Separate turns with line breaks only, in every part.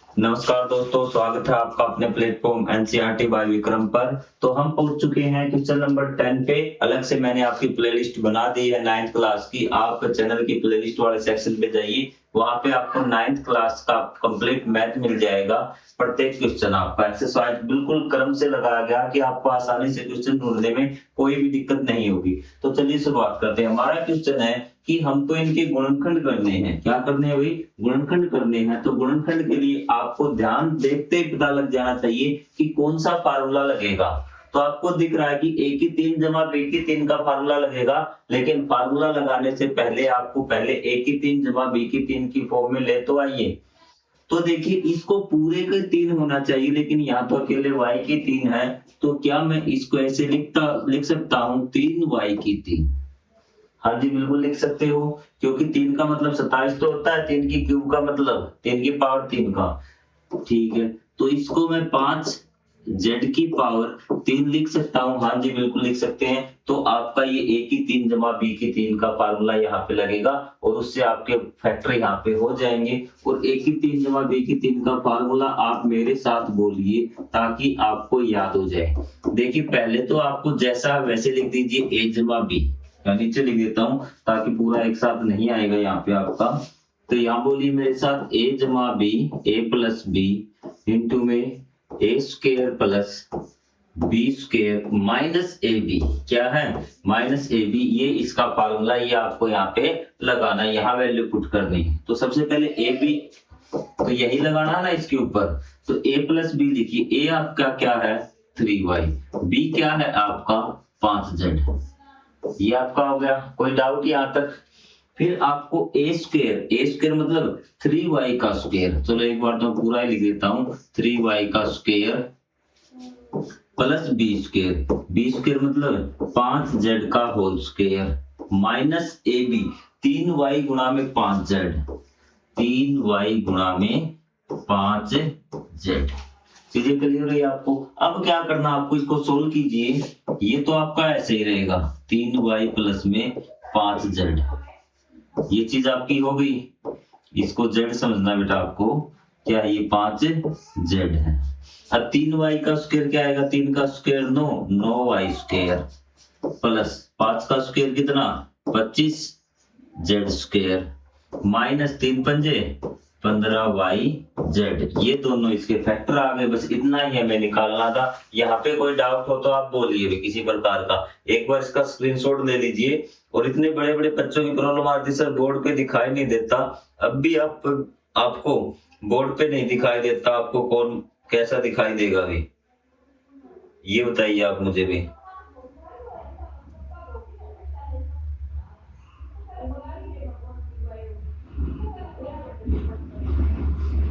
नमस्कार दोस्तों, स्वागत है आपका अपने प्लेटफॉर्म एनसीईआरटी बाय विक्रम पर। तो हम पहुंच चुके हैं क्वेश्चन नंबर 10 पे। अलग से मैंने आपकी प्लेलिस्ट बना दी है 9th क्लास की। आप चैनल की प्लेलिस्ट वाले सेक्शन पे जाइए, वहां पे आपको 9th क्लास का कंप्लीट मैथ मिल जाएगा। प्रत्येक क्वेश्चन आपका एक्सरसाइज बिल्कुल क्रम से लगाया गया कि आपको आसानी से क्वेश्चन ढूंढने में कोई भी दिक्कत नहीं होगी। तो चलिए शुरुआत करते हैं। हमारा क्वेश्चन है कि हमको इनके गुणनखंड करने हैं। क्या करने हैं भाई? गुणनखंड करने हैं। तो गुणनखंड के लिए आपको ध्यान देखते ही पता लग जाना चाहिए कि कौन सा फार्मूला लगेगा। तो आपको दिख रहा है कि a की 3 जमा b की 3 का फार्मूला लगेगा, लेकिन फार्मूला लगाने से पहले आपको पहले a की 3 जमा b की 3 की फॉर्म में ले तो आइए। तो देखिए, इसको पूरे के 3 होना चाहिए, लेकिन यहाँ तो अकेले y की 3 है। तो क्या मैं इसको ऐसे लिख सकता हूँ 3y की 3? हाँ जी, बिल्कुल लिख सकते हो, क्योंकि 3 का मतलब 27 तो होता है, 3 की क्यूब का मतलब 3 की पावर 3 का। ठीक है, तो इसको मैं 5 z की पावर 3 लिख सकता हूँ। हाँ जी, बिल्कुल लिख सकते हैं। तो आपका ये a की 3 जमा b की 3 का फार्मूला यहाँ पे लगेगा, और उससे आपके फैक्टर यहाँ पे हो जाएंगे। और a की 3 जमा b की 3 का फार्मूला आप मेरे साथ बोलिए ताकि आपको याद हो जाए। देखिए, पहले तो आपको जैसा वैसे लिख दीजिए a जमा b। नीचे लिख देता हूँ ताकि पूरा एक साथ नहीं आएगा यहाँ पे आपका। तो यहाँ बोलिए मेरे साथ a जमा B, a plus B into में A square plus B square minus A B. क्या है? Minus A B. ये इसका फार्मूला, ये आपको यहाँ पे लगाना है, यहाँ वैल्यू पुट करनी है। तो सबसे पहले ए बी, तो यही लगाना है ना इसके ऊपर। तो a प्लस बी लिखिए। a आपका क्या है? 3y। b क्या है आपका? 5z। ये आपका हो गया। कोई डाउट यहाँ तक? फिर आपको ए स्क्वायर मतलब 3y का स्क्वायर। चलो एक बार तो पूरा ही लिख देता हूँ। 3y का स्क्वायर प्लस बी स्क्वायर मतलब 5z का whole square minus A B 3y गुणा में 5z, 3y गुणा में 5z। चीजें क्लियर है आपको? अब क्या करना, आपको इसको सोल्व कीजिए। ये तो आपका ऐसे ही रहेगा 3y प्लस में 5z। ये चीज आपकी हो गई। इसको z समझना बेटा आपको। क्या है? ये 5z है। अब 3y का स्क्वायर क्या आएगा? 3 का स्क्वायर 9y स्क्वायर प्लस 5 का स्क्वायर कितना? 25z स्क्वायर माइनस 3 पंजे 15y z। ये दोनों इसके फैक्टर आ गए। बस इतना ही हमें निकालना था। यहाँ पे कोई डाउट हो तो आप बोलिए किसी प्रकार का। एक बार इसका स्क्रीनशॉट ले लीजिए। और इतने बड़े बड़े बच्चों की प्रॉब्लम आती सर बोर्ड पे दिखाई नहीं देता। अब भी आपको बोर्ड पे नहीं दिखाई देता, आपको कौन कैसा दिखाई देगा भी? ये बताइए आप मुझे भी।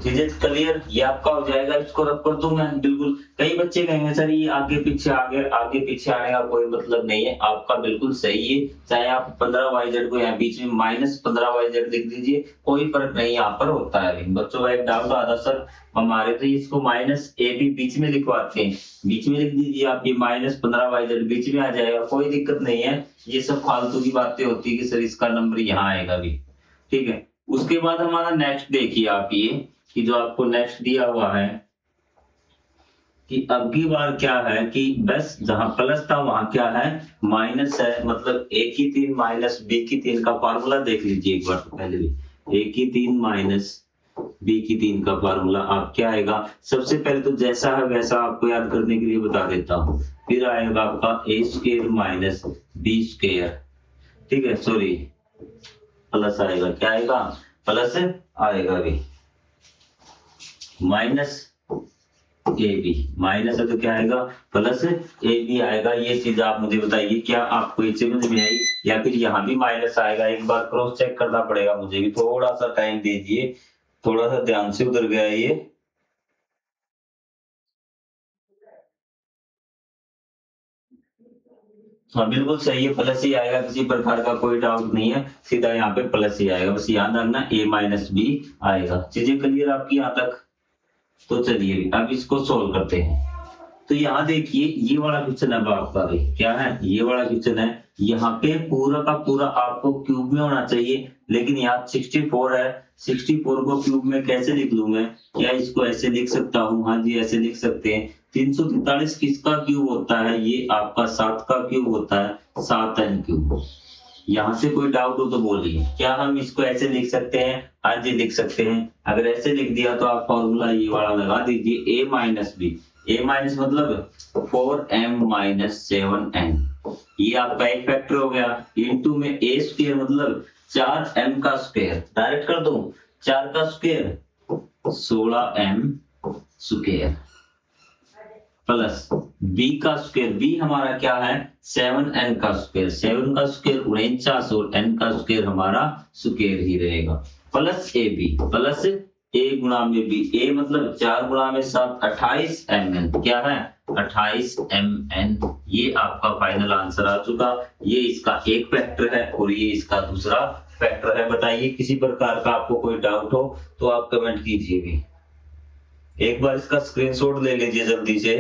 चीजें क्लियर? ये आपका हो जाएगा। इसको रब कर दूं मैं, बिल्कुल। कई बच्चे कहेंगे सर ये आगे पीछे आने का कोई मतलब नहीं है। आपका बिल्कुल सही है। चाहे आप 15yz को यहाँ बीच में माइनस 15yz लिख दीजिए, कोई फर्क नहीं यहाँ पर होता है। बच्चों का एक डाउट आता सर हमारे तो इसको माइनस ए बी बीच में लिखवाते हैं। बीच में लिख दीजिए आप, ये माइनस 15yz बीच में आ जाएगा, कोई दिक्कत नहीं है। ये सब फालतू की बातें होती है कि सर इसका नंबर यहाँ आएगा भी। ठीक है, उसके बाद हमारा नेक्स्ट देखिए आप, ये कि जो आपको नेक्स्ट दिया हुआ है कि अब की बार क्या है कि बस जहां प्लस था वहां क्या है? माइनस है। मतलब a की 3 माइनस b की 3 का फार्मूला देख लीजिए एक बार। तो पहले भी a की 3 माइनस b की 3 का फार्मूला आप क्या आएगा? सबसे पहले तो जैसा है वैसा आपको याद करने के लिए बता देता हूं। फिर आएगा आपका a square minus b square. ठीक है, सॉरी प्लस आएगा। क्या आएगा? प्लस आएगा भी माइनस ए बी। माइनस है तो क्या आएगा? प्लस ए बी आएगा। ये चीज आप मुझे बताइए, क्या आपको ये समझ में आई? या फिर यहाँ भी माइनस आएगा? एक बार क्रॉस चेक करना पड़ेगा मुझे भी। थोड़ा सा टाइम दीजिए, थोड़ा सा ध्यान से उधर गया ये। हाँ बिल्कुल सही है, प्लस ही आएगा। किसी प्रकार का कोई डाउट नहीं है, सीधा यहाँ पे प्लस ही आएगा। बस याद रखना ए माइनस बी आएगा। चीजें क्लियर आपकी यहाँ तक? तो चलिए अब इसको सोल्व करते हैं। तो यहाँ देखिए, ये वाला क्वेश्चन अब आपका भी क्या है? ये वाला क्वेश्चन है यहाँ पे पूरा का पूरा आपको क्यूब में होना चाहिए, लेकिन यहाँ 64 है। 64 को क्यूब में कैसे लिख लूं मैं? क्या इसको ऐसे लिख सकता हूँ? हाँ जी, ऐसे लिख सकते हैं। 343 किसका क्यूब होता है? ये आपका 7 का क्यूब होता है, 7n क्यूब। यहाँ से कोई डाउट हो तो बोलिए। क्या हम इसको ऐसे लिख सकते हैं? हाँ जी, लिख सकते हैं। अगर ऐसे लिख दिया तो आप फॉर्मूला ये वाला लगा दीजिए, a minus B. a minus मतलब 4m माइनस 7n। ये आपका एक फैक्टर हो गया। इनटू में a स्क्वायर मतलब 4m का स्क्वायर। डायरेक्ट कर दूं, 4 का square 16m square plus b का स्क्वायर। b हमारा क्या है? 7n का स्क्वायर। 7 का स्क्वायर 49 और n का स्क्वायर हमारा स्क्वायर ही रहेगा। Plus A B, plus a गुणा में b। a मतलब 4 गुणा में 7, 28 mn। क्या है? 28 mn। ये आपका फाइनल आंसर आ चुका। ये इसका एक फैक्टर है और ये इसका दूसरा फैक्टर है। बताइए, किसी प्रकार का आपको कोई डाउट हो तो आप कमेंट कीजिए भी। एक बार इसका स्क्रीनशॉट ले लीजिए जल्दी से।